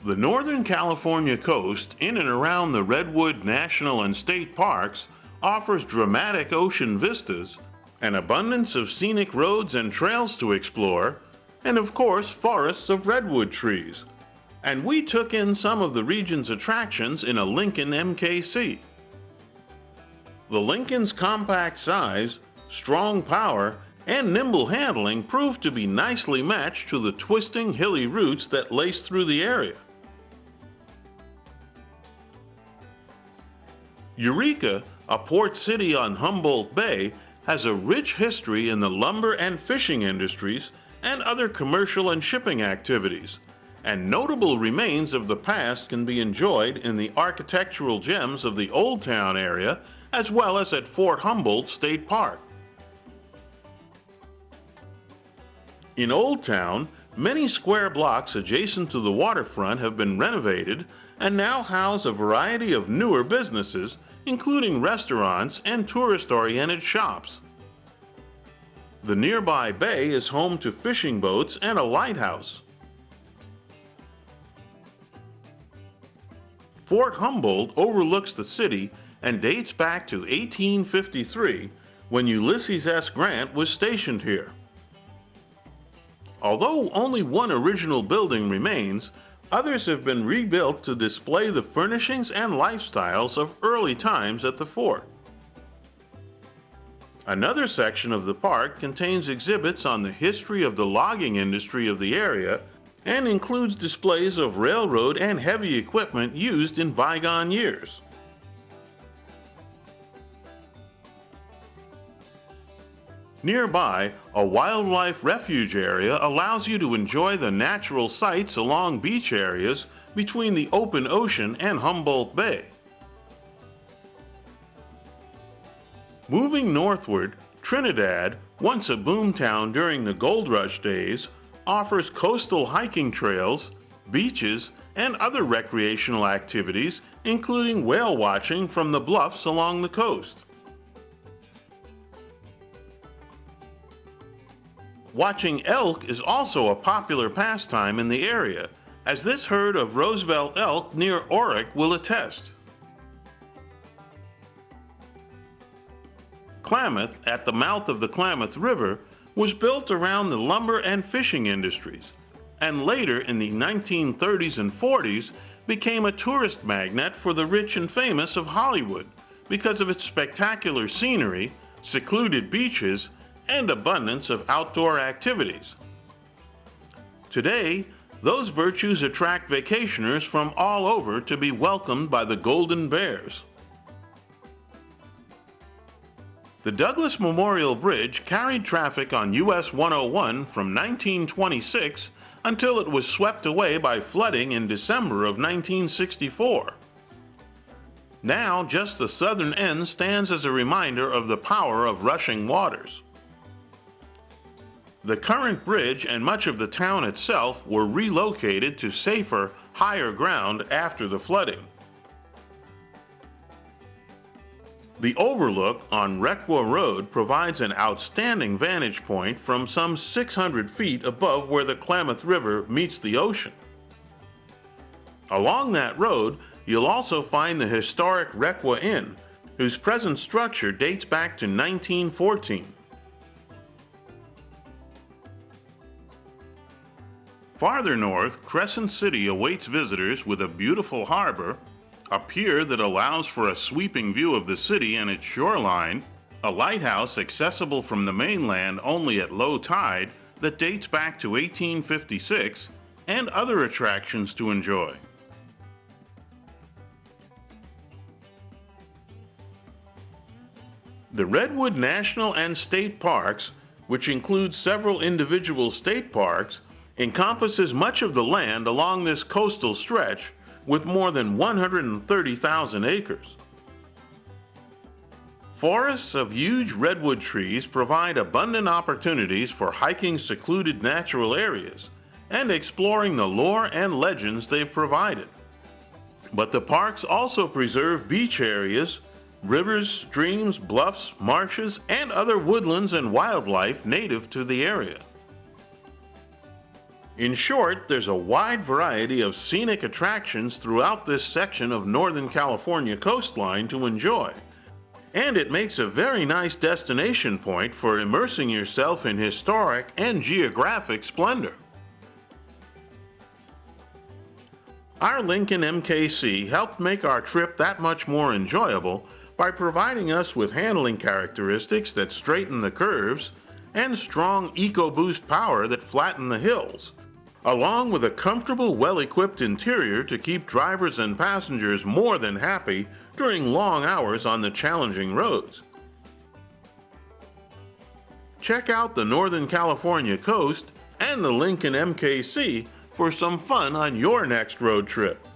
The Northern California coast in and around the Redwood National and State Parks offers dramatic ocean vistas, an abundance of scenic roads and trails to explore, and of course forests of redwood trees. And we took in some of the region's attractions in a Lincoln MKC. The Lincoln's compact size, strong power, and nimble handling proved to be nicely matched to the twisting hilly routes that lace through the area. Eureka, a port city on Humboldt Bay, has a rich history in the lumber and fishing industries and other commercial and shipping activities, and notable remains of the past can be enjoyed in the architectural gems of the Old Town area as well as at Fort Humboldt State Park. In Old Town, many square blocks adjacent to the waterfront have been renovated and now house a variety of newer businesses, including restaurants and tourist-oriented shops. The nearby bay is home to fishing boats and a lighthouse. Fort Humboldt overlooks the city and dates back to 1853, when Ulysses S. Grant was stationed here. Although only one original building remains, others have been rebuilt to display the furnishings and lifestyles of early times at the fort. Another section of the park contains exhibits on the history of the logging industry of the area and includes displays of railroad and heavy equipment used in bygone years. Nearby, a wildlife refuge area allows you to enjoy the natural sights along beach areas between the open ocean and Humboldt Bay. Moving northward, Trinidad, once a boomtown during the gold rush days, offers coastal hiking trails, beaches, and other recreational activities, including whale watching from the bluffs along the coast. Watching elk is also a popular pastime in the area, as this herd of Roosevelt elk near Orick will attest. Klamath, at the mouth of the Klamath River, was built around the lumber and fishing industries, and later in the 1930s and 40s became a tourist magnet for the rich and famous of Hollywood because of its spectacular scenery, secluded beaches, and abundance of outdoor activities. Today, those virtues attract vacationers from all over to be welcomed by the Golden Bears. The Douglas Memorial Bridge carried traffic on US 101 from 1926 until it was swept away by flooding in December of 1964. Now, just the southern end stands as a reminder of the power of rushing waters. The current bridge and much of the town itself were relocated to safer, higher ground after the flooding. The overlook on Requa Road provides an outstanding vantage point from some 600 feet above where the Klamath River meets the ocean. Along that road, you'll also find the historic Requa Inn, whose present structure dates back to 1914. Farther north, Crescent City awaits visitors with a beautiful harbor, a pier that allows for a sweeping view of the city and its shoreline, a lighthouse accessible from the mainland only at low tide that dates back to 1856, and other attractions to enjoy. The Redwood National and State Parks, which includes several individual state parks, encompasses much of the land along this coastal stretch with more than 130,000 acres. Forests of huge redwood trees provide abundant opportunities for hiking secluded natural areas and exploring the lore and legends they've provided. But the parks also preserve beach areas, rivers, streams, bluffs, marshes, and other woodlands and wildlife native to the area. In short, there's a wide variety of scenic attractions throughout this section of Northern California coastline to enjoy. And it makes a very nice destination point for immersing yourself in historic and geographic splendor. Our Lincoln MKC helped make our trip that much more enjoyable by providing us with handling characteristics that straighten the curves and strong EcoBoost power that flatten the hills, along with a comfortable, well-equipped interior to keep drivers and passengers more than happy during long hours on the challenging roads. Check out the Northern California coast and the Lincoln MKC for some fun on your next road trip.